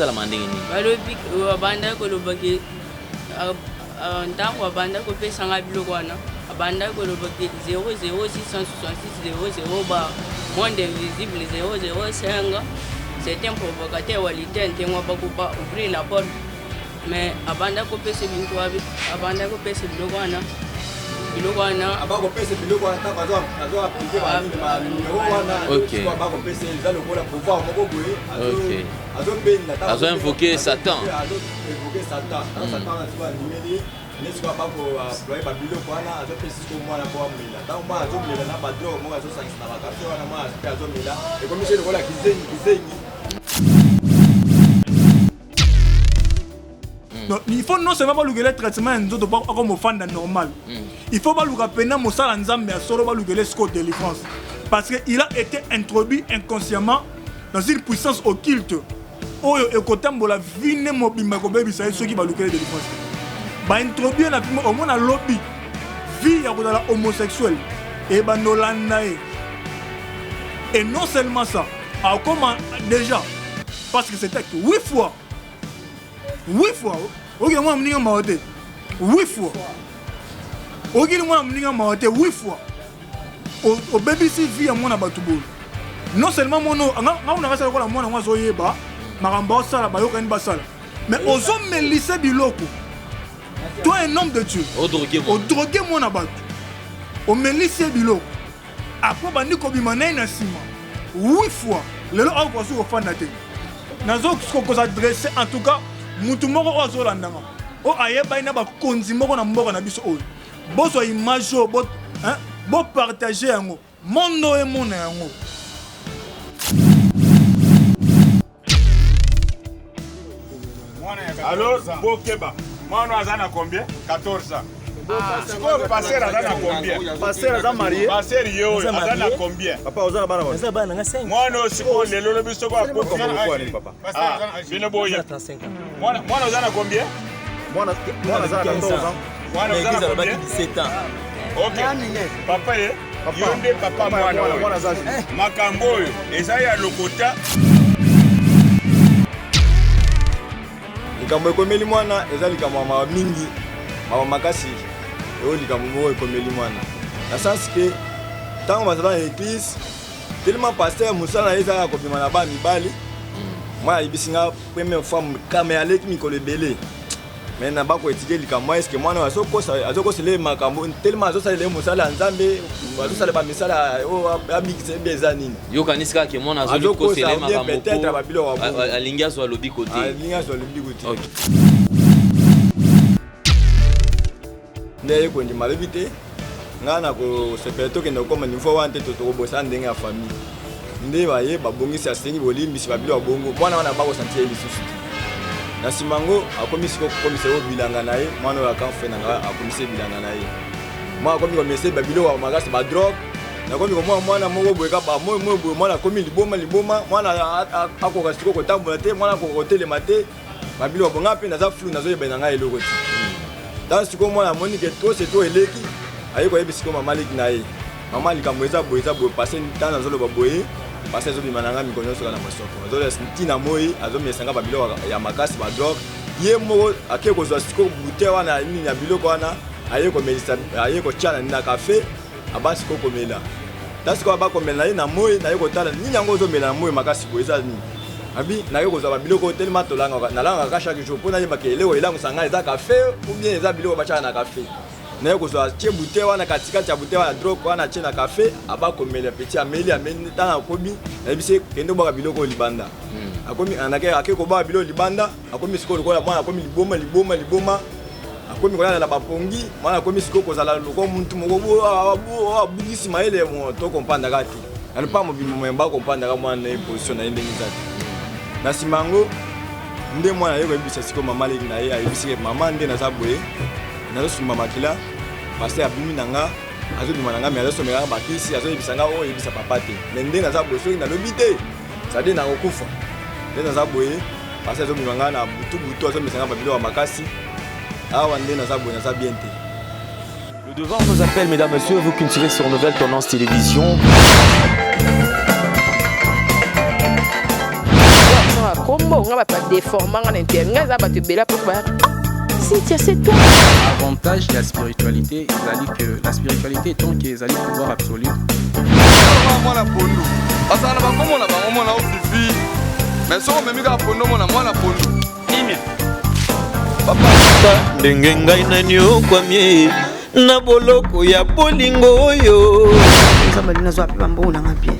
sala mandenge ni balobi abanda ko lobaki ntango abanda ko pesa nga biloko wana abanda ko lobaki 00666 ba monde invisible 005 c'est un provocateur walite ntengo bakuba ouvrir la porte mais abanda ko pesa bintu abi abanda ko pesa biloko wana abako pesa biloko wana tazo appliquer ba numéro wana OK abako pesa za lokola pouvoir moko boye azo benda azo invoquer Satan azo invoquer Satan Satan na tiba nimeli nesko abako ployer ba biloko wana azo pesa ko mwana kwa mila tango mwana azo mila na ba drogue moko azo sangisa na ba café wana mwana azo mila et comme c'est lokola kizengi donc il faut non seulement baluka traitement nzoto ba comme fanda normal il faut baluka pena mosala nzambe ya solo baluka score délivrance parce que il a été introduit inconsciemment dans une puissance occulte oyo ekotambola vine mobimba ko bebisa ceux qui baluka délivrance ba introduire na au moins na lobby vie ya kodala homosexuel et bandolanda et non seulement ça a comment déjà parce que c'était 8 fois ok moi mninga maote 8 fois ok moi mninga maote 8 fois au BBC via mona batubolo non seulement mono nga on a ça ko la mona moi zoyeba maramba sala bayoka ni basala mais ozo me lycée biloko toi un homme de Dieu au droguer mona batu au me lycée biloko après bandi ko bimana na sima 8 fois lelo au ko so fanda te nazo ko s'adresser en tout cas mutu moko ozolandanga o ayeba ina bakonzi moko na mboka na biso oyo bozo image bo bo partager yango mondo e mona yango alors Bokeba mwana azana combien 14 ans sikoyo passer azana combien passer aza marié passer yo azana combien papa ozana bana ba eza bana nga 5 mwana sikoyo lelo lobi soko akoko papa bino boye 35 ans mwana azana combien mwana azana 14 ans mwana azana combien 17 ans OK papa ye yonde papa mwana azana makambo oyo eza ya lokota likambo ekomeli mwana eza likambo ma mingi mawa makasi eo likambo moko ekomeli mwana na sens ke ntango bazala na église tellement pasteur mosala eza ya kobima na bana mibali mwana ayebisi nga première fois kame aleki mikolo ebele mais na bako étudier likambo eske mwana azokosela makambo tellement azosalela mosala ya nzambe azosala bamisala oyo abikisa ebe eza nini yokanisi kaka mwana azokosela makambo peut-être babiloko alingi azwa alobi kote nde ekondima alobi te ngai na kosepela tokende kokoma niveau wana te tokobosana ndenge ya famille nde baye babongisi asengi bolimbisi babilo babongo mwana wana bakosantia ye lisusu na nsima yango akomisi kokomisa yo bilanga na ye mwana oyo akamfe na ngai akomisi bilanga na ye mwana akomi komisa babiloko makasi badrogue nakomi komona mwana moko boye kaka moi boye mwana akomi liboma mwana akoka siko kotambola te mwana akoka kotelema te babiloko bonga mpe naza flou nazoyeba na ngai eloko te dans sikoyo mwana amoni ke to se to eleki aye koyebi sikoyo mama aleki na ye mama likambo eza boye pase ntango azoloba boye pase azobima na ngai mikolo nyonso kaka na masoko azolesa ntina moi azomesanga babiloko ya makasi badrogue ye moko ake kozwa sikoyo bute wana nini ya biloko wana aye komelisa aye kotia na nini na kafe aba sikoyo komela ta sikoyo abakomela na ye na moi naye kotala nini yango ozomela na moi makasi boye eza nini abi naye kozwa babiloko telema nalangaka chaque jour mpo nayebaka eloko elangwisa ngai eza kafe ou bien eza biloko batiaka na kafe naye kozwa tie bute wana katikati ya bute wana drogue wana tie na kafe abakomela peti ameli ntango akomi nayebisi kende obwaka biloko libanda akomi ake kobwaka biloko libanda akomi sikoyo lokola mwana akomi liboma akomi kolala bapongi mwana akomi sikoyo kozala loko muntu moko abukisi mayele tokompandaka te nalopa mobimo moye bakompandaka mwana na ye position na ye ndenge eza te na nsima yango nde mwana ye koyebisa sikoyo mama aleki na ye ayebisike mama nde naza boye nazosumba makila paster abimi na nga azobima na nga me azosomekaka bakisi azoyebisa nga oyo oyebisa papa te me nde naza boye soki nalobi te sade nakokufa nde naza boye paster azobima nga na butu azomisa nga babiloko ya makasi awa nde naza boye naza bien te. Le devoir nous appelle, mesdames, messieurs, vous qui nous suivez sur Nouvelle Tendance Télévision. Como Kombo, on va pas déformer en interne. On va pas te béla pour voir. Si, c'est toi. L'avantage de la spiritualité, c'est que la spiritualité est tant qu'ils allaient pouvoir absolu. ndenge ngai nani okwamie na boloko ya bolingo oyo nzambe nazwa pe bambo nanga bien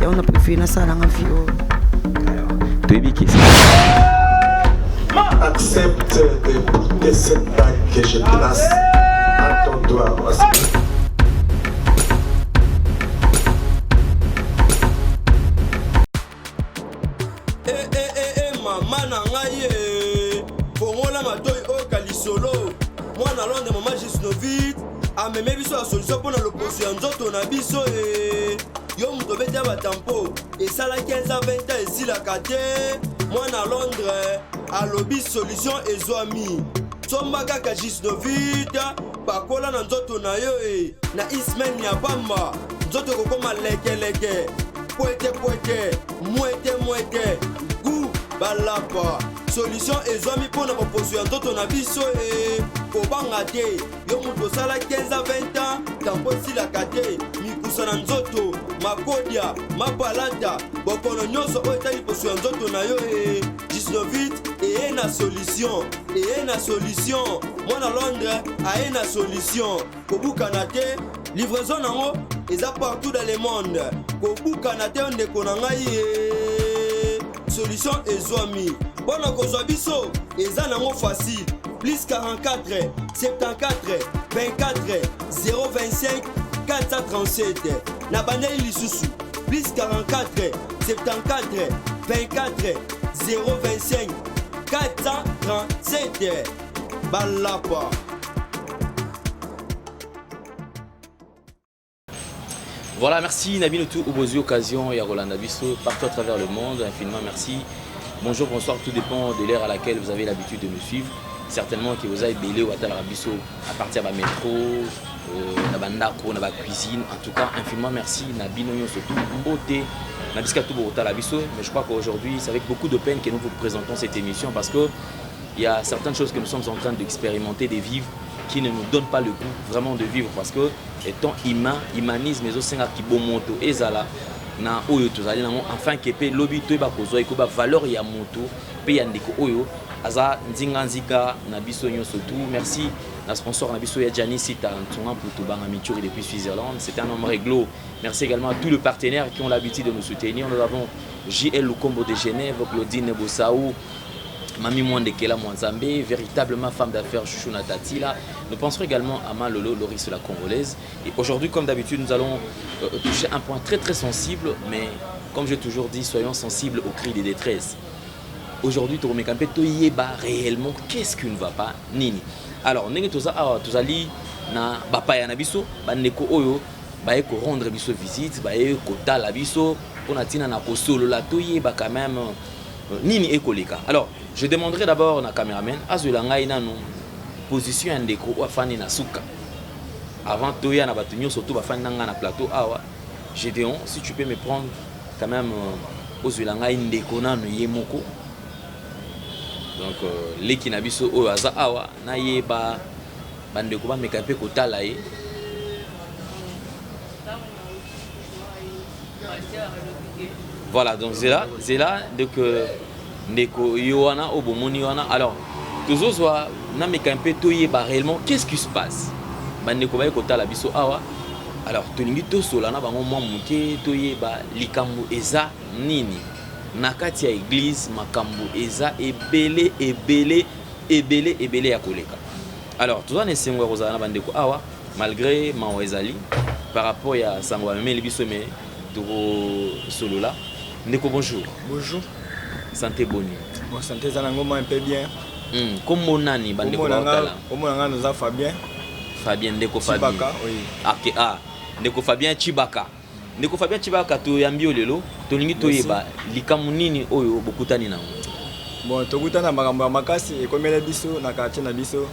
ya on a préféré na sala nanga vie toyebi accepte d'écouter cette bague que je place à ton doigt. Maman nangaye fongola matoi o kalisolo mwana londe mama Gisnovit ameme biso la solution pour l'opposition ya nzoto na biso yo muto bete batampo esala 15 à 20 ans esilaka te mwana Londres alobi solution ezwami somba kaka Gisnovit bakola na nzoto na yo na ismen ya bamba nzoto kokoma lekeleke poete mwete gu balapa solution ezwami mpona baposo ya nzoto na biso kobanga te yo moto osala 15 à 20 ans tampo esilaka te mikusa na nzoto makodia mapalata bokono nyonso oyo etali poso ya nzoto na yo Gisnovit eye na solution mwana Londres aye na solution kobukana te livraison nango eza partout dans le monde kobukana te ndeko na ngai solution ezwami mpona kozwa biso eza nango facile plus 44 74 24 025 437 na bandeli lisusu plus 44 74 24 025 437 balapa. Voilà, merci Nabinotou Obozi Occasion et à Rolanda Bisso partout à travers le monde. Infiniment merci. Bonjour, bonsoir, tout dépend de l'heure à laquelle vous avez l'habitude de nous suivre. Certainement que vous avez belé ou à Bisso à partir de la métro, la bandako, la cuisine. En tout cas, infiniment merci Nabino surtout beauté. Nabiskatou Borota la Bisso. Mais je crois qu'aujourd'hui, c'est avec beaucoup de peine que nous vous présentons cette émission parce que il y a certaines choses que nous sommes en train d'expérimenter, de vivre, qui ne nous donnent pas le goût vraiment de vivre parce que étant humanisme et aussi qui bon moto ezala na oyo tozali nango enfin que pe lobby to ba kozwa iko ba valeur ya moto pe ya ndeko oyo aza nzinga nzika na biso nyonso tout. Merci na sponsor na biso ya Jani Sita Ntunga pour tout banga Mituri depuis Switzerland, c'est un homme réglo. Merci également à tous les partenaires qui ont l'habitude de nous soutenir. Nous avons JL Lukombo de Genève, Claudine Bossaou, Mami Mwandekela Mwanzambe, véritablement femme d'affaires Chouchou Natatila. Nous penserons également à Malolo, Loris la Congolaise. Et aujourd'hui, comme d'habitude, nous allons toucher un point très très sensible, mais comme j'ai toujours dit, soyons sensibles aux cris de détresse. Aujourd'hui, tu remets réellement qu'est-ce qui ne va pas, Nini. Alors, nous allons na bapaya na biso, bandeko oyo, baeko rendre biso visite, baeko tala biso, on a tina na kosolo la toyeba quand même. Nini ekoleka. Alors, je demanderai d'abord na caméraman azulanga ina no position ndeko afani na suka. Avant toya na batunyo surtout bafani nanga na plateau awa. Gédéon, si tu peux me prendre quand même ozulanga ndeko na no yemoko. Donc leki na biso oyo aza awa na yeba bandeko ba mekape kotala ye. Voilà, donc c'est là, donc Neko Yoana, Obomoni Yoana. Alors, toujours soit, na mekampe toye ba réellement, qu'est-ce qui se passe? Bandeko ba kota la biso awa. Alors, tolingi to solana ba mwa muke toye ba likambo eza nini? Nakati ya église makambo eza ebele ya koleka. Alors, tout ça ne sengwa rozana bandeko awa malgré mawezali par rapport à sangwa meme libiso me toro solo là. Ndeko, bonjour. Bonjour. Santé boni. Bon, santé zanangoma un peu bien. Comment nani bandeko bakala? Comment nanga nous a Fabien? Fabien Ndeko Fabien. Chibaka, oui. OK, Ndeko Fabien Chibaka. Ndeko Fabien Chibaka to yambi olelo, to lingi to yeba likamu nini oyo bokutani na. Bon, to kutana makambo ya makasi ekomela biso na quartier na biso.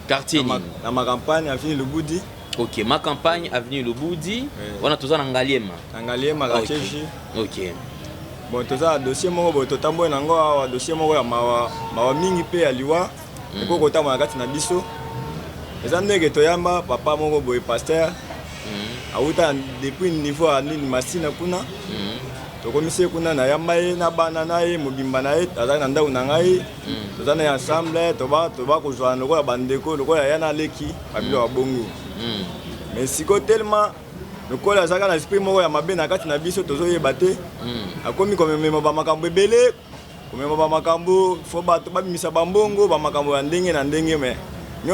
Quartier nini? Na ma campagne avenue Lubudi. OK, ma campagne avenue Lubudi. On a tous en Ngaliema. Ngaliema quartier J. OK. Bon, toza dossier moko bo totambo nango awa dossier moko ya mawa mingi pe ya liwa. Eko kotama kati na biso. Eza ndenge toyamba papa moko boye pasteur. Auta depuis niveau ya nini masina kuna. Tokomise kuna na yamba ye na bana na ye mobimba na ye aza na ndako na ngai. Toza na ensemble toba kozwa lokola bandeko lokola ya na leki babilo wa bongo. Mais siko tellement lokola azaka na esprit moko ya mabe na kati na biso tozoyeba te. Akomi komemema ba makambo ebele. Komemema ba makambo fo bato babimisa bambongo ba makambo ya ndenge na ndenge mais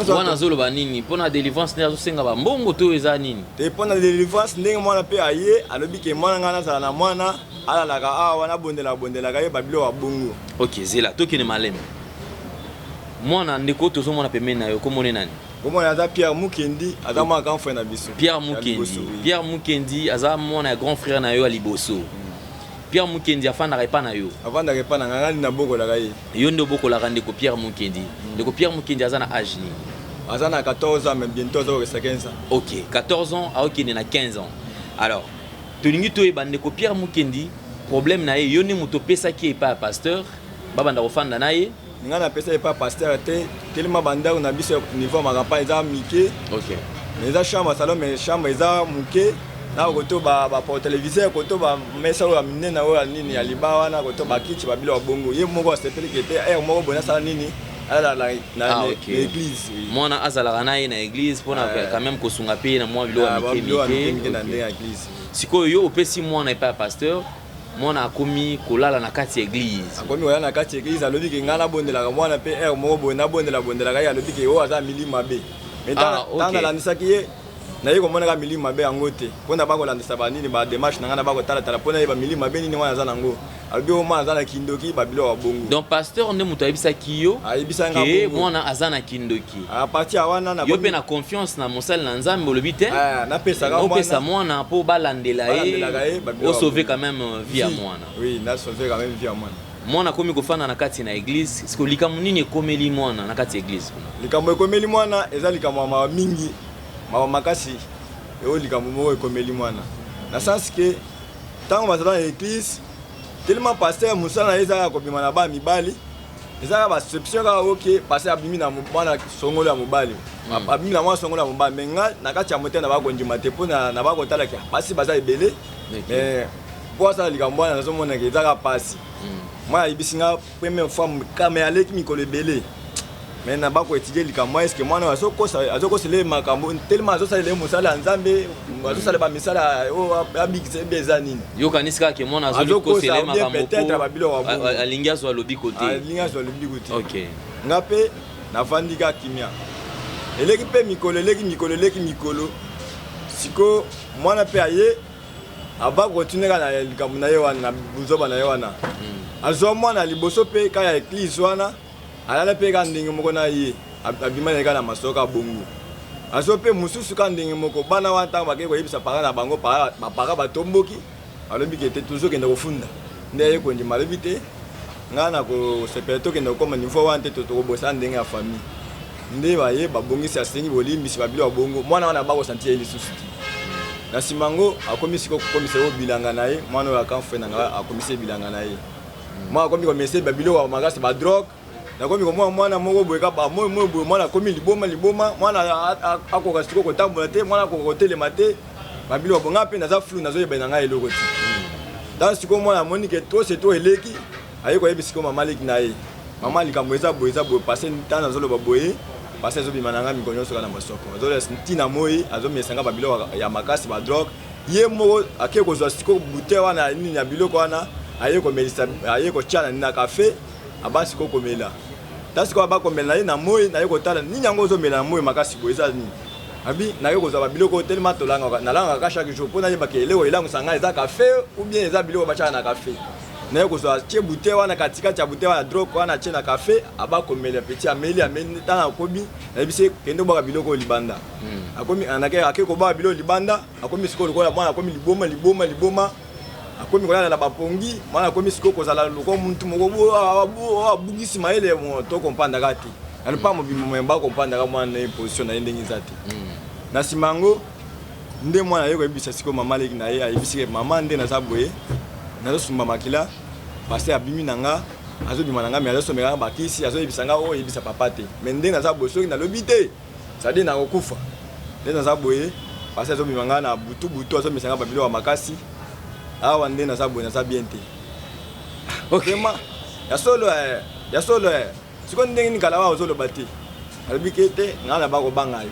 wana zoloba nini mpona délivrance nde azosenga bambongo to eza nini te mpona délivrance ndenge mwana mpe aye alobi ke mwana ngai nazala na mwana alalaka awa nabondelaka ye babilo ya bongo. Ok zela tokende maleme mwana ndeko tozomona pembeni na yo komone nani komona aza Pierre Mukendi aza mwana grand frère na biso. Pierre Mukendi aza mwana ya grand frère na yo ya liboso. Pierre Mukendi afandaka epa na yo afandaka epa na ngai na bokolaka ye yo nde obokolaka ndeko Pierre Mukendi. Ndeko Pierre Mukendi aza na âge nini? Aza na 14 ans mais bientôt azokesa 15 ans. Ok 14 ans aokende na 15 ans. Alors tolingi toyeba ndeko Pierre Mukendi problème na ye yo nde moto opesaki epa ya pasteur babanda kofanda na ye ngai napesa epa ya pasteur te telema bandako na biso niveau makampa eza mike. Ok mais eza chambre salon mais chambre eza muke na koto ba téléviseur koto ba mesa oyo minene oyo nini ya liba wana koto ba kiti babilo wa bongo ye moko asepeli kete moko bona sala nini ala na l'église mwana azalaka na ye na église mpona quand même kosunga pe na mwa bilo ya mike na ndenge ya église. Sikoyo yo opesi mwana epa ya pasteur mwana akomi kolala na kati ya église akomi kolala na kati ya église alobi ke ngai nabondelaka mwana mpe moko boye nabondelaka ye alobi ke oyo aza milimo mabe mais ntango nalandisaki ye naye komonaka milimo mabe yango te mpona bakolandisa banini badémarche na ngai na bakotalatala mpona yeba milimo mabe nini wana aza nango alobi o mwana aza na kindoki babilo ya bongo. Donc pasteur nde moto ayebisaki yo ke mwana aza na kindoki apartir ya wana yo mpe na confiance na mosali na nzambe olobi te opesa mwana mpo balandela ye osauve quand même vie ya mwana. Oui nasauve quand même vie ya mwana. Mwana akomi kofanda na kati na église siko likambo nini ekomeli mwana na kati ya église kuna? Likambo ekomeli mwana eza likambo ya mawa mingi mawa makasi eo likambo moko ekomeli mwana na sens ke ntango bazala na église tellement pasteur mosala na ye ezaka kobima na bana mibali ezaka baception kaka oke pasteur abimi na mwana songolo ya mobali abimi na mwana songolo ya mobali mais nga na kati ya motema na bakondima te mpo na bakotalaki pasi baza ebele mais mpo asala likambo wana nazomonaka ezaka pasi mwana ayebisi nga première fois kame aleki mikolo ebele mais na bako étudier likambo est-ce que mwana azokosela makambo tellement azosalela mosala ya nzambe azosala bamisala oyo abikisa ebe eza nini yokanisi kaka ke mwana azokosela makambo alingi azwa lobiko te ok nga mpe navandi kaka kimia eleki mpe mikolo siko mwana mpe aye abakotineka na likambo na ye wana na buzoba na ye wana azwa mwana liboso mpe kaka ya église wana alala mpe ka ndenge moko na ye abimani kaka na masoka bongo azo mpe mosusu ka ndenge moko bana wana ntango bakei koyebisa paka na bango bapaka batomboki alobi ke te tozokende kofunda nde aye kondima alobi te ngai na kosepela tokende kokoma niveau wana te tokobosana ndenge ya famille nde baye babongisi asengi bolimbisi babilo ya bongo mwana wana bakosanti ye lisusu te na nsima ngo akomi siko kokomisa yo bilanga na ye mwana oyo akamfe na ngai akomisi bilanga na ye mwana akomi komisa babilo ya makasi badrogue nakomi komona mwana moko boye kaba moyo boye mwana akomi liboma mwana akoka siko kotambola te mwana akoka kotelema te babilo bonga mpe naza flou nazoyeba na ngai eloko te dans siko mwana amoni ke to se to eleki aye koyebisa siko mama leki na ye mama likambo eza boye pase ntana azoloba boye pase azobima na ngai mikolo nyonso kaka na masoko azolesa ntina moi azomesanga babilo ya makasi badrogue ye moko ake kozwa siko bute wana nini ya biloko wana aye komelisa aye kotyana nini na kafe abasi kokomela tasi ko bakomela ye na moi na ye kotala nini yango ozomela na moi makasi boye eza nini abi na ye kozwa babiloko telema tolanga nalangaka chaque jour mpo nayeba ke eloko elangwisa ngai eza kafe ou bien eza biloko batyaka na kafe na ye kozwa tie bute wana katikati ya bute wana drogue wana tie na kafe abakomela peti ameli ntana akomi nayebisi kende obwaka biloko oyo libanda akomi ake kobwaka biloko libanda akomi sikoyo lokola mwana akomi liboma akomi kolala na bapongi mwana akomi siko kozala loko muntu moko abungisi mayele to kompandaka te alipa mobimbo memba kompandaka mwana na ye position na ye ndenge eza te na nsima yango nde mwana ye koyebisa siko mama leki na ye ayebisi ke mama nde naza boye nazosumba makila passer abimi nanga azobima nanga mais azosomeka bakisi azoyebisanga oyo yebisa papa te mais nde naza boye soki nalobi te sadi nakokufa nde naza boye passer azobima nga na butu azomisanga babilo ya makasi awa nde naza boye naza bien te vraiment ya solo sikoyo ndenge nikala wa ozoloba te alobi ke te nga na bakobanga yo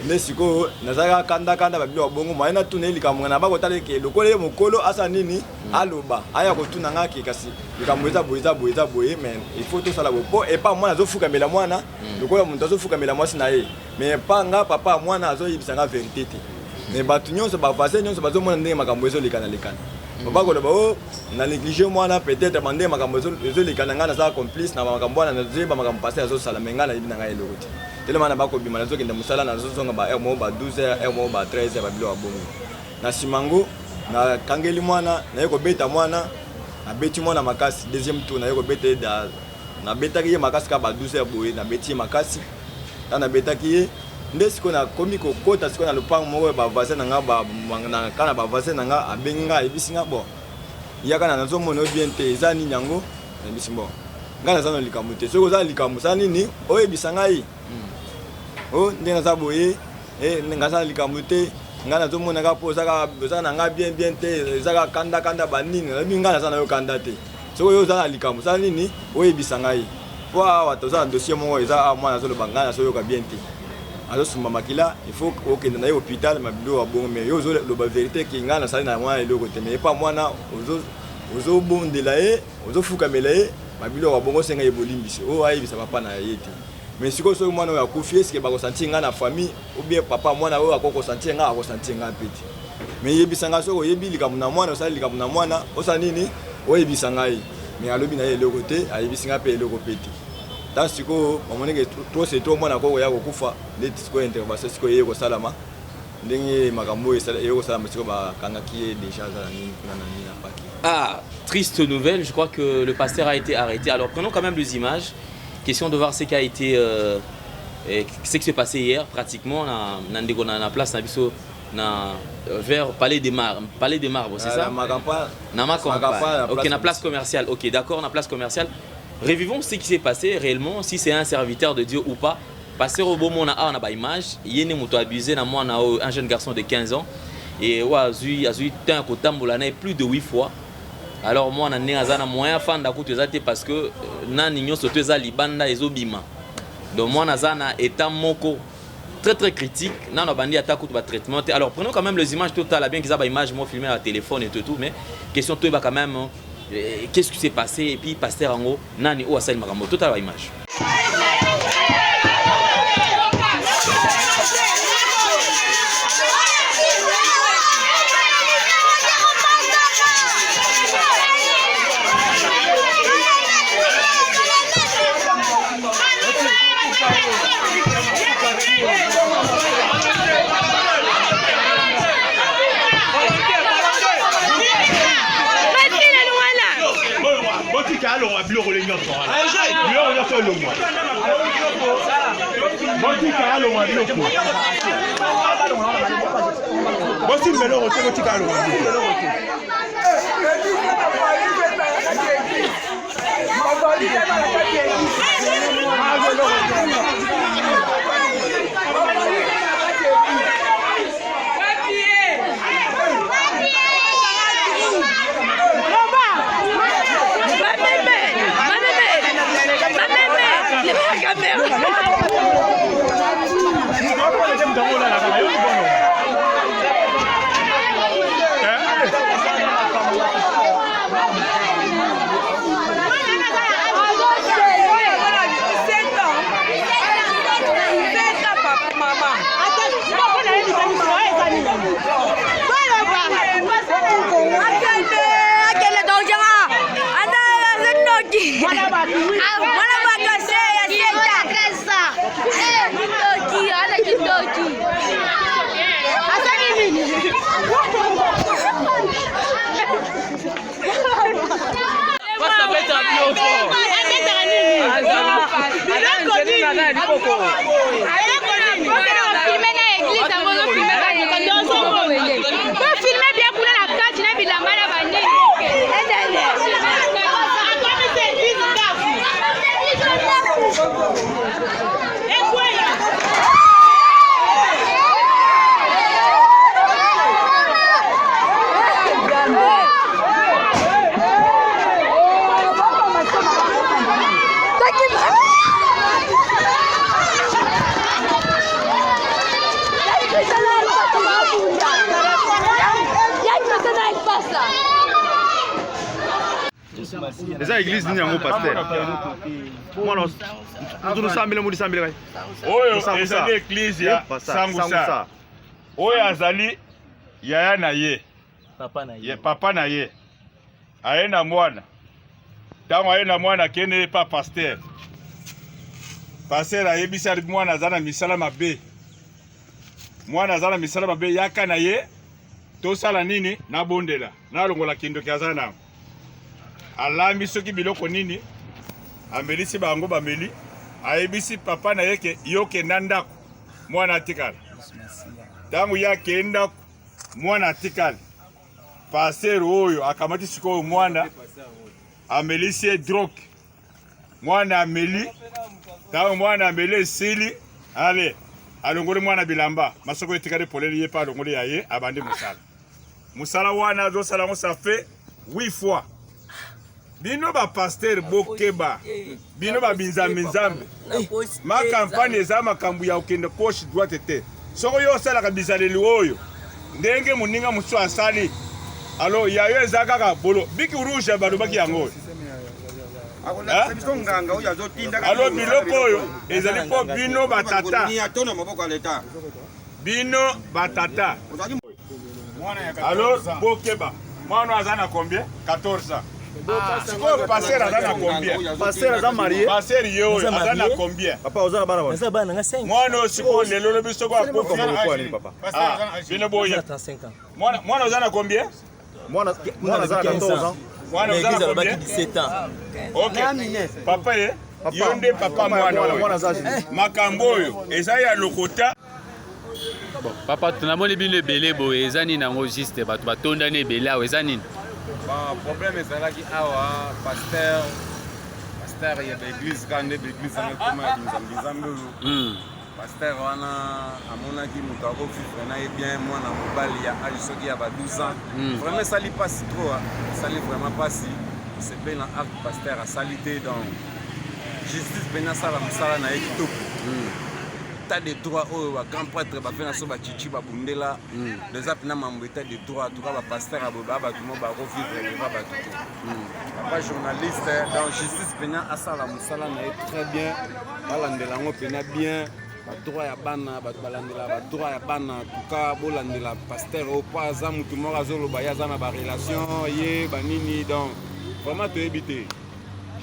nde sikoyo nazalaka kanda babilo ya bongo moye natuna ye likambo na bakotala eke lokola ye mokolo asa nini aloba aya kotuna nga ke kasi likambo eza boye mais il faut tosala boye mpo epa mwana azofukamela mwana lokola moto azofukamela mwasi na ye mais epa nga papa mwana azoyebisa nga verité te mais bato nyonso bavase nyonso bazomona ndenge makambo ezolekana bakoloba o na néglige mwana peut-être bande makambo ezolekana nga nazala complice na makambo wana nazoyeba makambo pase azosala mais nga nayebi na nga eloko te telema na bakobima nazokende mosala nazozonga ba heure moko ba 12 heure heure moko ba 13 heure babilo ya bongo na simango nakangeli mwana naye kobeta mwana nabeti mwana makasi deuxième tour naye kobeta ye nabetaki ye makasi ka ba 12 heure boye nabeti ye makasi ta nabetaki ye nde sikoyo nakomi kokota sikoyo na lopango moko bavase na nga kana bavase na nga abengi nga ayebisi nga bon yaka na nazomona bien te eza nini yango nayebisi bon nga naza na likambo te soki oza likambo sa nini oyebisa ngai o nde naza boye nga aza na likambo te nga nazomonaka mpo oza na nga bien te ezaka kanda banini nayebi nga naza na yo kanda te soki oyo oza na likambo sa nini oyebisa ngai mpo awa toza na dossier moko eza mwana azoloba nga nazoyoka bien te azosumba makila il faut okende na ye hôpital mabilo ya bongo mais yo ozoloba vérité ke nga nasali na mwana eloko te mais epa mwana ozobondela ye ozofukamela ye mabilo ya bongo osenga ye bolimbisi oyo ayebisa papa na ye te mais sikoyo soki mwana oyo akufi eske bakosantie nga na famille ou bien papa mwana oyo akokosantie nga akosantie nga mpe te mais yebisa nga soki oyebi likambo na mwana osali likambo na mwana osala nini oyebisa ngai mais alobi na ye eloko te ayebisi nga mpe eloko mpe te tant sikoyo bamoneke trop c'est trop mwana koko ya kokufa nde sikoyo intervention sikoyo eye kosalama ndenge makambo oyo eye kosalama sikoyo bakangaki ye déjà aza na nini kuna na nini na paki. Ah, triste nouvelle, je crois que le pasteur a été arrêté. Alors prenons quand même les images. Question de voir ce qui a été, ce qui s'est passé hier pratiquement dans la place vers Palais des Marbres, c'est ça? Ok, la place commerciale. Ok, d'accord, la place commerciale. Revivons ce qui s'est passé réellement, si c'est un serviteur de Dieu ou pas. Pasteur Obomo na a ba image, yene moto abusé na moi un jeune garçon de 15 ans et azui tant ko tambola na plus de 8 fois. Alors moi na azana moyen fan da kutu ezate parce que na ninyo soto eza libanda ezobima. Donc moi nazana état moko très critique, na bandi ata kutu ba traitement. Alors prenons quand même les images totales bien qu'ils a ba image moi filmé à téléphone et tout mais question toi quand même qu'est-ce qui s'est passé et puis pasteur Ango nani o asali makambo total ba image. Filmer bien pour la carte, eza église nini yango paster mwana ozosambela modi sambela kai oyo ezali église ya sangusa oyo azali yaya na ye papa na ye aye na mwana ntango aye na mwana akende pa paster paster ayebisi mwana aza na misala mabe mwana aza na misala mabe yaka na ye tosala nini nabondela nalongola kindoki aza nango alambi soki biloko nini amelisi bango bameli ayebisi papa na yeke yokenda ndako mwana atikala ntango ye akende ndako mwana atikala paster oyo akamati sikoyo mwana amelisi ye droke mwana ameli ntango mwana ameli esili ale alongoli mwana bilamba masoko etikali poleli ye pa alongoli ya ye abandi musala wana azosala ngo ça fait 8 fois bino ba pasteur bokeba bino ba binzambe ma campagne eza makambu ya okende gauche droite te soko yo sala ka bizaleli oyo ndenge muninga muso asali alo yayo eza kaka bolo biki rouge balobaki yango alo biloko oyo ezali po bino batata bino batata alo bokeba mwana aza na combien 14 ans sikoyo paster aza na combien paster aza marié paster ye oyo aza na combien papa oza na bana mwana oyo sikoyo lelo lobi soko akufi bino boye mwana oza na combien mwana aza na 14 ans mwana oza na combien 17 ans ok papa ye yo nde papa mwana oyo makambo oyo eza ya lokota bon papa tunamoni bino ebele boye eza nini yango juste bato batondani ebele awa eza nini problème ezalaki awa paster ya baeglise kande baeglise anga koma ya binzambe oyo paster wana amonaki moto akofifre na ye bien mwana mobali ya age soki ya ba 12 ans vraiment esali mpasi trop esali vraiment mpasi osepeli na acte paster asali te donc justice mpeni asala mosala na ye kitoko état de droit oyo ba grand prêtre bafe na so bachichi babundela déjà mpena mambo état de droit en tout cas bapaster aboye baa bato mo bakofivre leva bato te papa journaliste donc justice mpena asala mosala na ye très bien balandela yango mpena bien badroit ya bana bato balandela badroit ya bana en tout cas bolandela paster oyo mpo aza motu moko azoloba ye aza na barelation ye banini donc vraiment toyebi te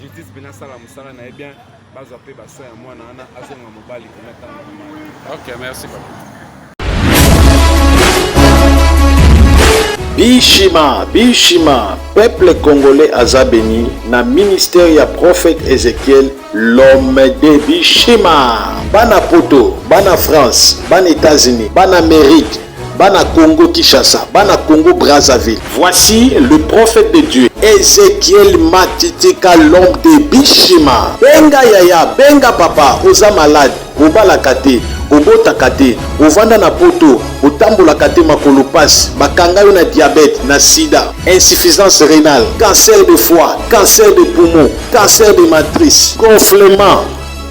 justice mpena asala mosala na ye bien bazwa mpe baso ya mwana wana azonga mobali kuna ntango normal. Ok, merci papa. Bishima, peuple congolais aza béni na ministère ya prophète Ézéchiel l'homme de Bishima. Bana Poto, bana France, bana États-Unis, bana Amérique, bana Congo Kinshasa, bana Congo Brazzaville. Voici le prophète de Dieu Ézéchiel Matitika l'homme de Bishima. Benga yaya, benga papa, oza malade, obalaka te, obotaka te, ovanda na poto, otambolaka te makolo pasi, bakanga yo na diabète, na sida, insuffisance rénale, cancer de foie, cancer de poumon, cancer de matrice, gonflement,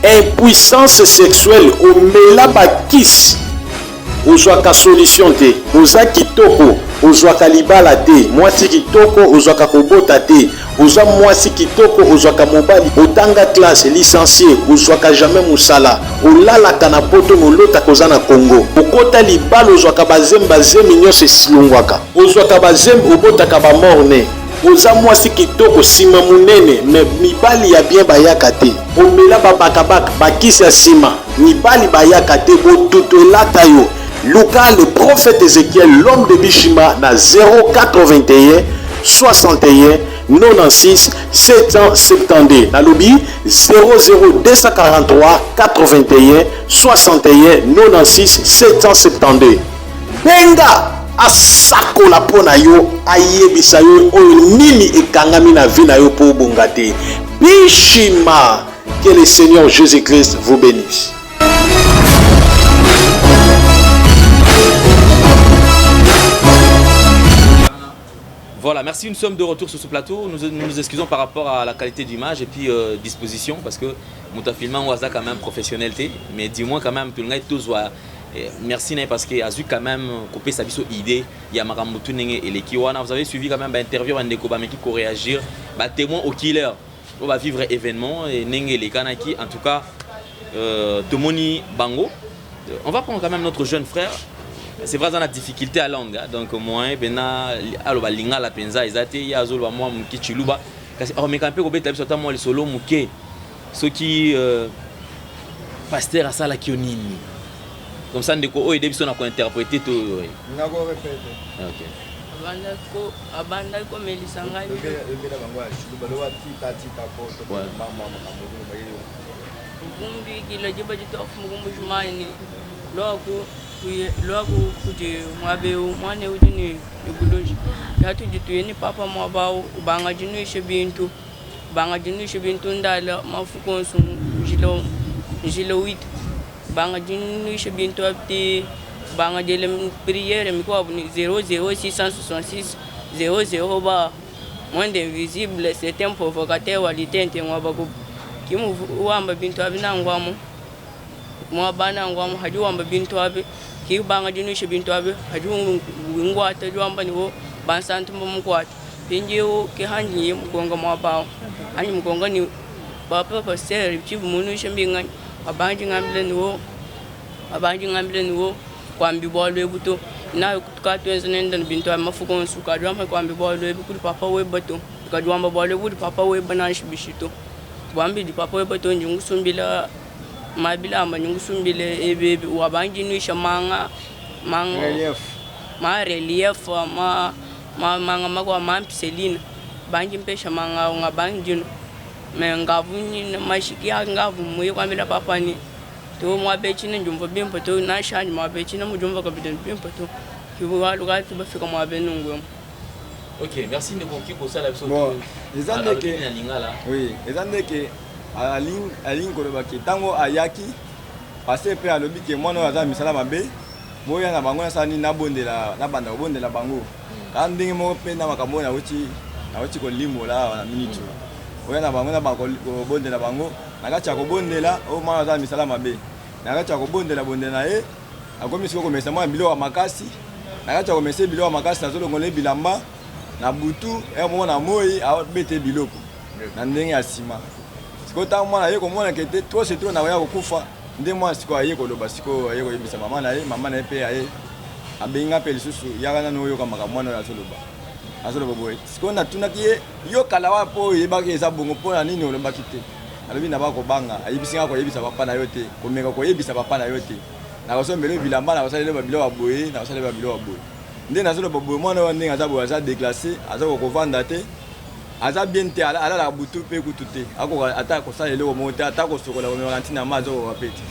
impuissance sexuelle, omela bakisi. Ozwaka solution te, oza kitoko, ozwaka libala te, mwasi kitoko, ozwaka kobota te, oza mwasi kitoko, ozwaka mobali, otanga classe, licencié, ozwaka jamais musala, olalaka na poto molota koza na Congo, okota libala, ozwaka bazembe nyonso esilungwaka, ozwaka bazembe, obotaka bamorne, oza mwasi kitoko, sima munene, me mibali ya bien bayaka te, omela babakabaka, bakisi ya sima, mibali bayaka te, botuto elata yo. Luka le prophète Ézéchiel l'homme de Bishima na 081 61 96 772 na lobi 00243 81 61 96 772 benga asakola pona yo ayebisa yo oyo nini ekangami na vie na yo po bonga te Bishima Que le Seigneur Jésus-Christ vous bénisse. Voilà, merci, nous sommes de retour sur ce plateau. Nous nous excusons par rapport à la qualité d'image et puis disposition parce que Moutafilman Waza quand même professionnalité, mais dis-moi quand même, tout le monde tous merci parce que a quand même coupé sa idée, il y a Maramutu et les Kiwana. Vous avez suivi quand même l'interview avec Ndeko Bameki pour réagir, témoin au killer. On va vivre événement et Nenge les Kanaki, en tout cas, Tomoni Bango. On va prendre quand même notre jeune frère. C'est vrai, dans la difficulté à langue, donc moi, bena aloba linga la penza ezate ya zolo moi muki chiluba kasi on me camper ko beta biso moi le solo muke ce qui pasteur à ça la kionini comme ça ndeko o ede biso na ko interpréter to na ko répéter. OK. Abanda ko melisanga ni bela bango ya chiluba lo wati tati tako to mama makambo ba yelo ngumbi kilo jiba jito ngumbu jumani logo kuje mwabeu mwane udini iguluji yatu jituyeni papa mwabao banga jinu shebintu ndala mafukonsu jilo 8 banga jinu shebintu apti banga jele prière mi ko abuni 00666 00 ba monde invisible c'est un provocateur walitente mwabako kimu wamba bintu abinangwamu mwabana ngwamu haju wamba bintu abe ki banga jinu she bintu abe haju ngwa ta jwamba ni wo bansantu mumkwat pinjewo ke hanji mkonga mwabao ani mkonga ni papa pasteur chibu munu shembinga abanji ngambile ni wo kwambi bolo ebuto na ka twenze nenda bintu amafuko nsuka jwamba kwambi bolo ebuto papa we bato ka jwamba bolo ebuto papa we banashi bishito kwambi di papa we bato njungu sumbila mabila amanyungu sumbile ebe wabanji nuisha manga relief manga magwa mampiselina banji mpesha manga nga banji me ngavunyi mashiki ngavu muye kwambila papani to mwabechi njumva bimpo to na shanje mwabechi na mujumva kabiden bimpo to kiwa lugati bafika mwabenungwe. OK, merci de conquérir pour ça la personne. Bon, les andeke oui, les andeke aling kolobaki tango ayaki parce pe alobi ke mwana aza misala mabe moya na bango na sani na bondela na banda bondela bango ka ndenge mo pe na makambo na uti ko limola na minute oya na bango na bango bondela bango na kacha ko bondela o mwana aza misala mabe na kacha ko bondela akomi siko komesa mwa bilo wa makasi na kacha ko mesa bilo wa makasi na zolo ngole bilamba na butu mwana moi a bete biloko na ndenge ya sima. Kota mwana yeko mwana kete to se to na ya kufa nde mwana siko ayeko loba siko ayeko yebisa mama na pe aye abenga pe lisusu yakana no yoka makamwana ya soloba boy siko na tunaki yo kala wapo yebaki eza bongo pona nini oloba kite alobi na bako banga ayibisinga ko yebisa papa na yote komeka ko yebisa papa na yote na kosombele bilamba na kosalele ba bilo wa boye na kosalele ba bilo wa boye nde na soloba boye mwana wa ndenge aza boye aza déclassé aza ko vanda te aza bien te ala la butu pe kutute ako ata ko sa eloko monte ata ko sokola ko mekantina mazo ko pete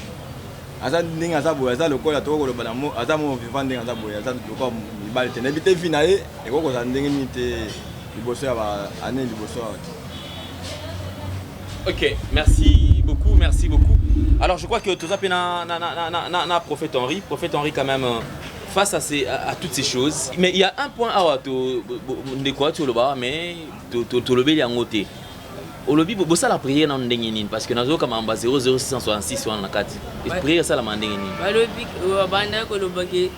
aza ndinga aza boya aza lokola to ko lobana mo aza mo vivant ndinga aza boya aza lokola mibale te nebite vina ye e ko za ndenge ni te liboso ya ba ane liboso. OK, merci beaucoup. Alors je crois que tout ça na prophète Henri quand même face à toutes ces choses. Mais il y a un point à quoi tu le bas, mais tu le bel yangote. Au lobby, ça la prière dans le parce que nous avons comme en bas 00666 on a 4. Et prière ça la mandengini. Le lobby, abanda ko le bagi,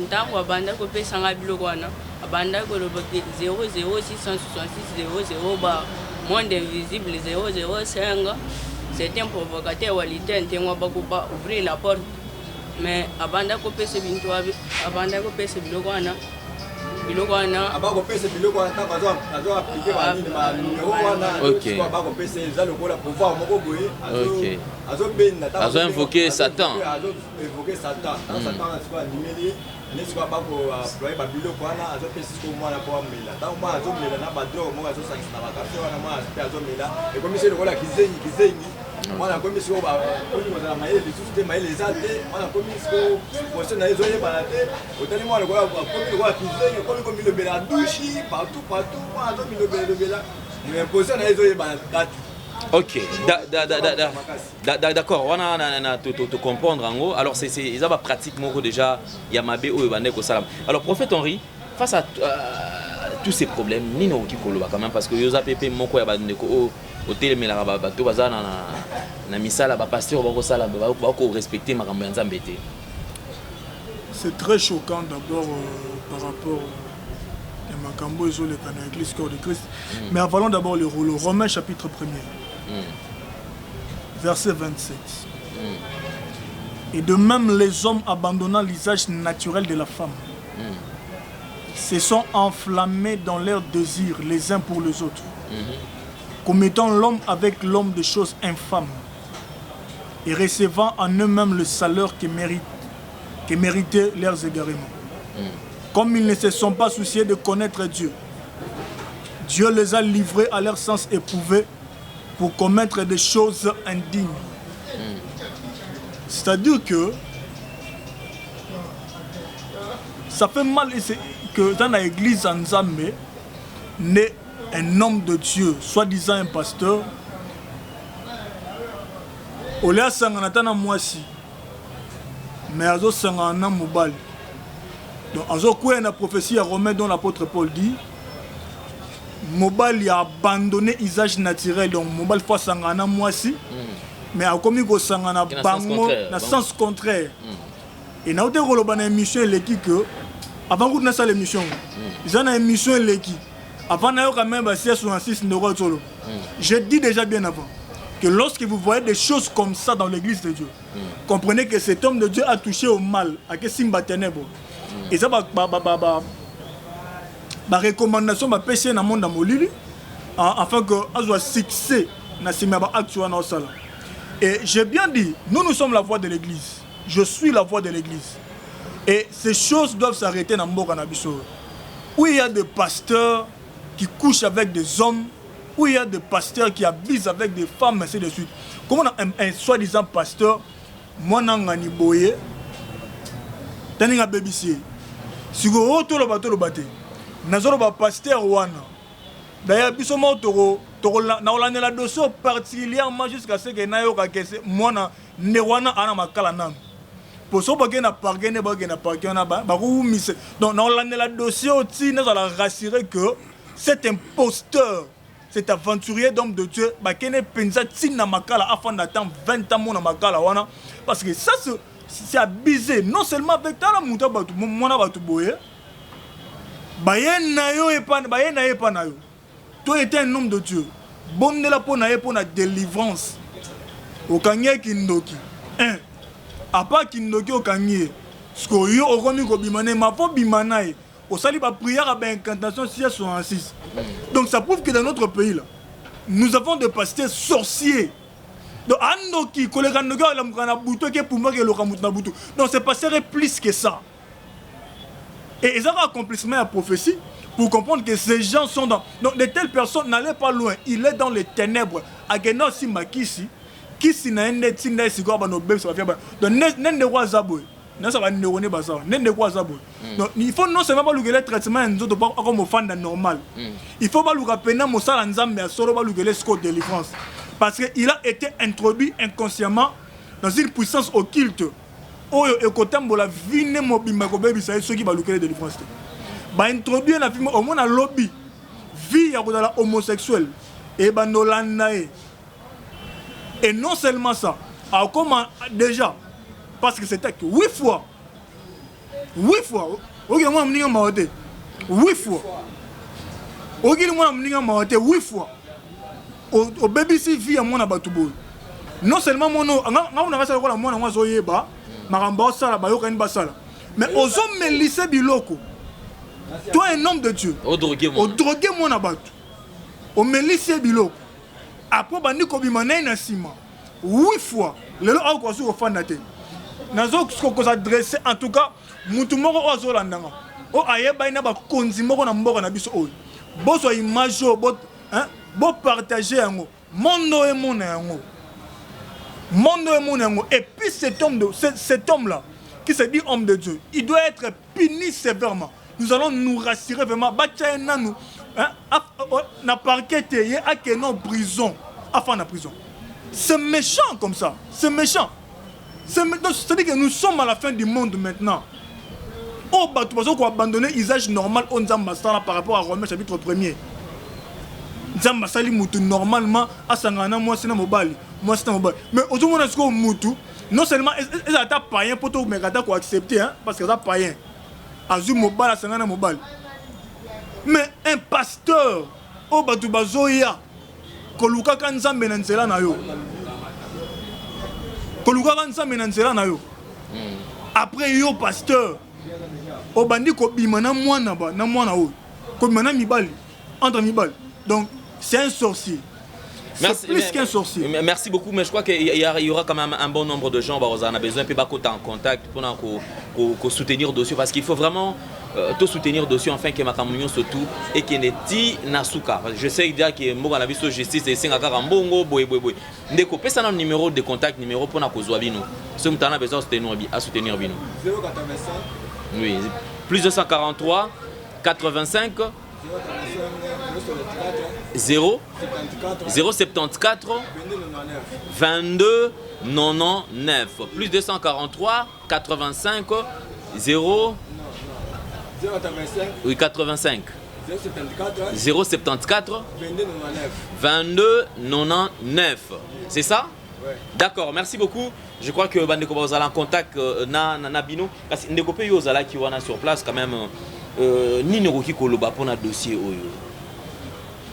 ntango abanda ko pe sanga bilokwana, abanda ko le bagi 00666 00 ba monde invisible 005. C'est un provocateur walite ntengo bakuba ouvrir la porte. Mais abanda ko pese bintu abi abanda ko pese bilokwana abako pese bilokwana ta bazo appliquer ba ni ma numéro wana OK abako pese za lokola pouvoir moko boye azo benda ta azo invoquer Satan Satan soit numéro n'est-ce pas bako employer ba bilokwana azo pese ko mwana ko mela ta mwana azo mela na ba drogue moko azo sangisa na ba café wana mwana azo mela et comme c'est lokola kizengi mwana komi siko ba komi kozala mayele lisusu te mayele eza te mwana komi siko potion na ye ezoyebana te otali mwana komi lokola kizenge komi lobela dushi partout mwana azomilobela mais potion na ye ezoyebana date Ok, d'accord, on a tout comprendre en gros. Alors, ils ont pratiquement déjà Yamabe ou Yabane Kosalam. Alors, prophète Henri, face à tous ces problèmes, Nino qui koloba quand même, parce que Yosa Pepe, Moko Yabane Ko, au téléméla, tout bazar, na misala, pasteur, Bako Salam, Bako respecter ma cambianza mbete. C'est très choquant d'abord par rapport à Makambo et le canal Église Corps de Christ. Mais avalons d'abord le rôle. Romains chapitre 1er, verset 27. Et de même les hommes abandonnant l'usage naturel de la femme se sont enflammés dans leurs désirs les uns pour les autres, commettant l'homme avec l'homme de choses infâmes et recevant en eux-mêmes le salaire qui méritaient leurs égarements. Comme ils ne se sont pas souciés de connaître Dieu, Dieu les a livrés à leur sens éprouvé pour commettre des choses indignes. C'est-à-dire que ça fait mal que dans l'église en Zambé, naît un homme de Dieu, soi-disant un pasteur, au lieu de s'engager moisi, mais à zo s'engager mobile. Donc, à zo quoi la prophétie à Romain dont l'apôtre Paul dit, mobile a abandonné l'usage naturel, donc mobile faut s'engager moisi, mais à comme il faut s'engager bango, dans sens contraire. Et nous avons une émission que avant que nous ayons l'émission, ils ont une émission avant nous quand même 66 neurones. Je dis déjà bien avant que lorsque vous voyez des choses comme ça dans l'église de Dieu, comprenez que cet homme de Dieu a touché au mal, à que Simba ténèbres. Et ça ma recommandation ma péché dans le monde afin que soit succès dans ce actuel. Et j'ai bien dit, nous sommes la voix de l'église. Je suis la voix de l'église. Et ces choses doivent s'arrêter dans Mboka Nabiso. Où il y a des pasteurs qui couchent avec des hommes, où il y a des pasteurs qui abusent avec des femmes, ainsi de suite. Comment un soi-disant pasteur, moi n'angani boye, t'as babysier. Si vous avez un bateau, un pasteur wana. D'ailleurs, biso mo toro na olane la dossier particulièrement jusqu'à ce que na yo ka kese mwana ne wana ana makala nan. Pour ça que na pargene ba na pargene ba ku mise. Donc na olane la dossier aussi na la rassurer que cet imposteur, cet aventurier d'homme de Dieu ba kene penza tina makala afin d'attendre 20 ans na makala wana parce que ça c'est abusé non seulement avec ta muta ba mwana ba tu boye. Ba yena yo e pa ba yena e pa na yo. Toi était un homme de Dieu. Bonne la pour la délivrance. Au Kanye Kindoki. À part Kindoki au Kanye. Ce que yo au Romi Kobimane, ma foi Bimanaï. Au salut la prière à incantation 666. Donc ça prouve que dans notre pays là, nous avons des pasteurs sorciers. Donc Andoki, collègue Noga, la Mukana Bouto, qui est pour moi que le Kamutna Bouto. Donc ces pasteurs est plus que ça. Et ils ont un accomplissement à la prophétie. Pour comprendre que ces gens sont dans... Donc de telles personnes n'allaient pas loin. Il est dans les ténèbres. Agena Simba Kisi. Kisi na ende tinda isigo ba no bebe ça va faire. Donc nende kwa zaboy. Na ça va neuroner bazar. Nende kwa zaboy. Donc il faut non seulement pas le traitement nzoto pas comme fanda normal. Il faut pas le rappeler mo sala nzambe solo pas le score de délivrance. Parce que il a été introduit inconsciemment dans une puissance occulte. Oyo ekotambo la vine mobimba ko bebe ça ceux qui va le délivrance. Ba introduire la vie au moins lobby vie ya la homosexuel et bandolanae et non seulement ça a comment déjà parce que c'était que 8 fois OK moi mninga maote 8 fois OK moi mninga maote 8 fois au BBC vie ya mona batubo non seulement mono nga na sala ko la mona mwa zoyeba maramba sala ba yokani basala mais aux hommes me lycée biloko. Toi un homme de Dieu. Au drogué mon abattu. Au mélissier bilo. Après bandi ko bimana na sima. 8 fois. Le lo ko so fandate. Nazo ko s'adresser en tout cas mutu moko ozo landanga. O ayeba ina ba konzi moko na mboka na biso oyo. Bo so image bo bo partager yango. Mondo e mon yango. Mondo e mon yango. Et puis cet homme là qui se dit homme de Dieu, il doit être puni sévèrement. Nous allons nous rassurer vraiment. Bacha nous, na parquet à que non prison. à faire la prison. C'est méchant comme ça. C'est méchant. C'est-à-dire que nous sommes à la fin du monde maintenant. Oh, bah, tu penses qu'on va abandonner l'usage normal au Nzambasala par rapport à Romain chapitre 1er. Nzambasali Moutou, normalement, à Sangana, moi c'est mobile. Moi c'est mobile. Mais aujourd'hui, on a Moutou. Non seulement, ils ont païen pour tout, mais ils ont accepté, hein, parce qu'ils ont païen. Azou mobile, à Sangana mobile. Mais un pasteur, oh, bah, tu vas zoya. Koluka Kanzambe Nansela na yo. Koluka Kanzambe Nansela na yo. Après, yo, pasteur. Au bandit ko bimana mwana ba na mwana o ko bimana mibali entre mibali donc c'est un sorcier. Merci, plus qu'un sorcier. Merci beaucoup, mais je crois qu'il y aura quand même un bon nombre de gens, on a besoin de en contact pour soutenir le dossier, parce qu'il faut vraiment te soutenir le dossier afin que ma communion surtout et qu'il n'est pas Nasuka. Je sais que moi la vie sur justice et c'est un carambongo boy. Ndeko pesa na numéro de contact numéro pour na kozwa bino. Ce que a besoin de soutenir bino. 085. Oui, plus 243 85 0 074 22 99 plus 243 85 0 oui 85 074 22 99 c'est ça? Ouais. D'accord, merci beaucoup. Je crois que Bandeko vous allez en contact na Bino parce que Ndeko pe yo zala ki wana sur place quand même ni ne roki koloba pour na dossier oyo.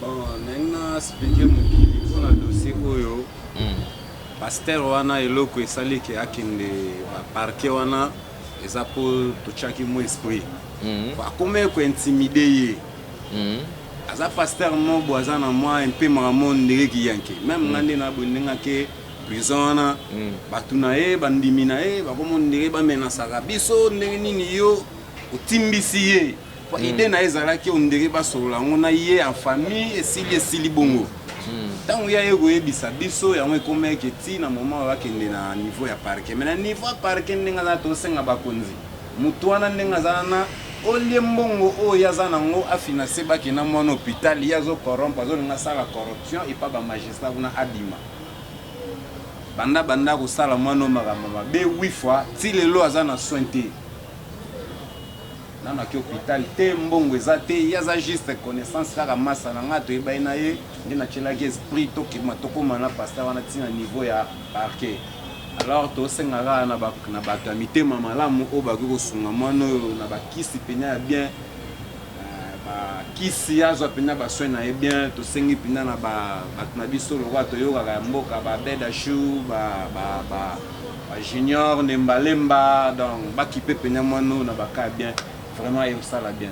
Bon, nena expliquer mokili pour na dossier oyo. Pasteur wana eloko esali ke akinde ba parquet wana eza pour tochaki mo esprit. Ba comme ko intimider ye. Aza pasteur mo boza na moi un peu maramonde ndeki yanke. Même ngande na bondenga ke prison na batuna ye bandimina ye bakomondere bamenasaka biso ndenge nini yo otimbisi ye po ide na ezalaki ondere basolola ngo na ye en famille esili bongo ntango ya ye koyebisa biso yango ekomeki ti na moment bakende na niveau ya parke mais na niveau ya parke ndenge aza tosenga bakonzi motu wana ndenge azala na olie mbongo oyo aza nango afinanse bakenda mwana hôpital ye azocorrompre azolinga asala corruption epa bamagistrat kuna abima banda kosala mwana makambo mabe 8 fois ti lelo aza na soin te nana ki hôpital te mbongo eza te yaza juste connaissance kaka masa na nga toyebai na ye nde natielaki esprit tokima tokóma na pasteur wana ntina niveau ya parquet alors tosengaka na bato ya mitema malamu oyo bakoki kosunga mwana oyo na bakisi pena ya bien kisi azwa pena basoin na ye bien tosengi pena na bato na biso lokwa toyokaka ya mboka babedashu bajunior nembalemba donc bakipe pena mwana oyo na baka ya bien vraiment eyosala bien.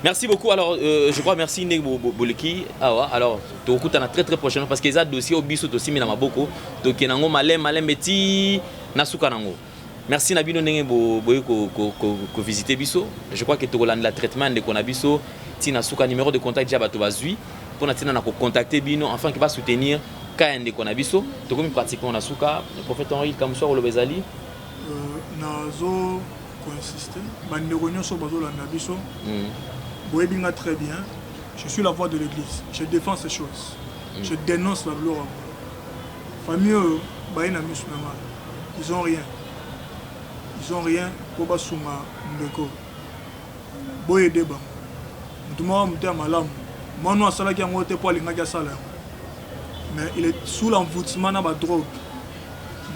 Merci beaucoup. Alors, je crois merci Nek Boleki. Alors, tu écoutes très très prochainement parce que les dossiers au biso aussi mais na boko. Donc nango malem beti nasuka nango. Merci Nabino Nenge boye ko visiter biso. Je crois que tu as le traitement de konabiso tina suka numéro de contact déjà bato bazui pour na tina na ko contacter bino enfin qui va soutenir kaende konabiso. To comme pratiquement nasuka le prophète Henri comme ça le bezali. Nazo consister bande réunion so bazo la nabiso. Boebinga très bien. Je suis la voix de l'église. Je défends ces choses. Je dénonce la gloire. Famille baina musulman. Ils ont rien. Ils ont rien pour basuma ndeko. Boye deba. Mutuma muté malam. Mano asala ki ngote pour linga ya sala. Mais il est sous l'envoûtement na ba drogue.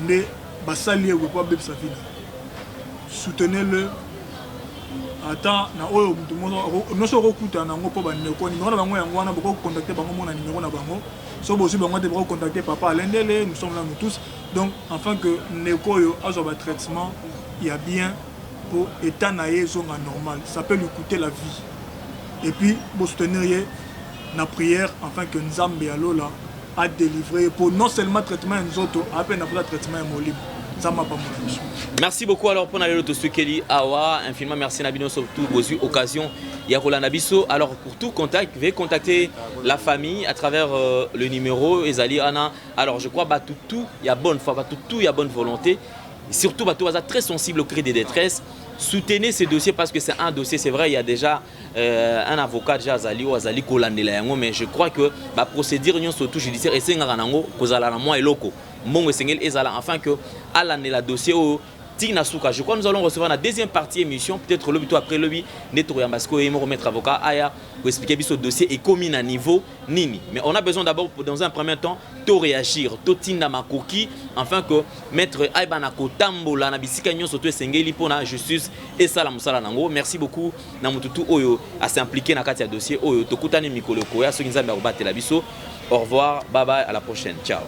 Ne basali ou pas beb safina. Soutenez-le. Attends, na oyo no so rokuta na ngo po ba ndeko ni ngona bango yango wana boko contacter bango mona numéro na bango. So bosi bango te boko contacter papa Lendele, nous sommes là nous tous. Donc afin que neko yo azo ba traitement il y a bien pour état na zonga normal, ça peut lui coûter la vie. Et puis pour soutenir na prière afin que Nzambe alola a délivré pour non seulement traitement nzoto, à peine après traitement molim. Merci beaucoup alors pour aller l'autre Kelly Awa infiniment merci Nabino surtout vos occasions Yarola Nabiso. Alors pour tout contact veuillez contacter la famille à travers le numéro Ezali Anna. Alors je crois tout il y a bonne foi tout il y a bonne volonté surtout bato baza très sensible au cri de détresse. Soutenez ces dossiers parce que c'est un dossier, c'est vrai, il y a déjà un avocat déjà Azali Kolandela yango, mais je crois que la procédure surtout judiciaire et c'est ngarango kozala na moi eloko mbongo sengel ezala afin que alanela dossier au Tina Souka. Je crois que nous allons recevoir la deuxième partie émission, peut-être le bito après le bi Netoya Basco et remettre avocat aya pour expliquer ce dossier et commis à niveau nini. Mais on a besoin d'abord dans un premier temps de réagir, to tinda makoki afin que maître Aibana Kotambola na bisika nyon surtout sengeli pour la justice et ça la musala nango. Merci beaucoup na mututu oyo à s'impliquer na kati ya dossier oyo tokutani mikolo koya so nzambe akobatela biso. Au revoir, bye bye, à la prochaine. Ciao.